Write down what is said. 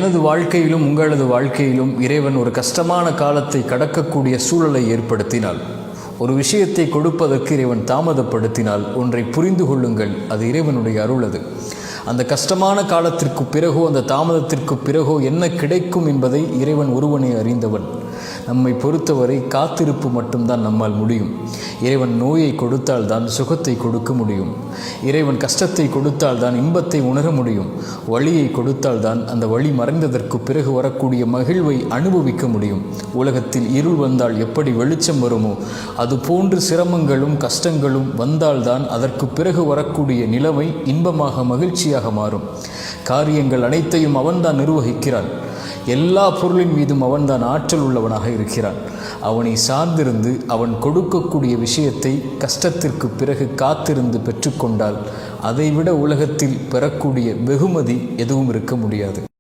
எனது வாழ்க்கையிலும் உங்களது வாழ்க்கையிலும் இறைவன் ஒரு கஷ்டமான காலத்தை கடக்கக்கூடிய சூழலை ஏற்படுத்தினால், ஒரு விஷயத்தை கொடுப்பதற்கு இறைவன் தாமதப்படுத்தினால் ஒன்றை புரிந்து கொள்ளுங்கள், அது இறைவனுடைய அருள். அது அந்த கஷ்டமான காலத்திற்கு பிறகோ அந்த தாமதத்திற்கு பிறகோ என்ன கிடைக்கும் என்பதை இறைவன் ஒருவனே அறிந்தவன். நம்மை பொறுத்தவரை காத்திருப்பு மட்டும்தான் நம்மால் முடியும். இறைவன் நோயை கொடுத்தால் தான் சுகத்தை கொடுக்க முடியும். இறைவன் கஷ்டத்தை கொடுத்தால் தான் இன்பத்தை உணர முடியும். வழியை கொடுத்தால் தான் அந்த வழி மறைந்ததற்கு பிறகு வரக்கூடிய மகிழ்வை அனுபவிக்க முடியும். உலகத்தில் இருள் வந்தால் எப்படி வெளிச்சம் வருமோ அதுபோன்று சிரமங்களும் கஷ்டங்களும் வந்தால்தான் அதற்கு பிறகு வரக்கூடிய நிலைமை இன்பமாக மகிழ்ச்சியாக மாறும். காரியங்கள் அனைத்தையும் அவன்தான் நிர்வகிக்கிறான். எல்லா பொருளின் மீதும் அவன்தான் ஆற்றல் உள்ளவனாக இருக்கிறான். அவனை சார்ந்திருந்து அவன் கொடுக்கக்கூடிய விஷயத்தை கஷ்டத்திற்கு பிறகு காத்திருந்து பெற்றுக்கொண்டால் அதைவிட உலகத்தில் பெறக்கூடிய வெகுமதி எதுவும் இருக்க முடியாது.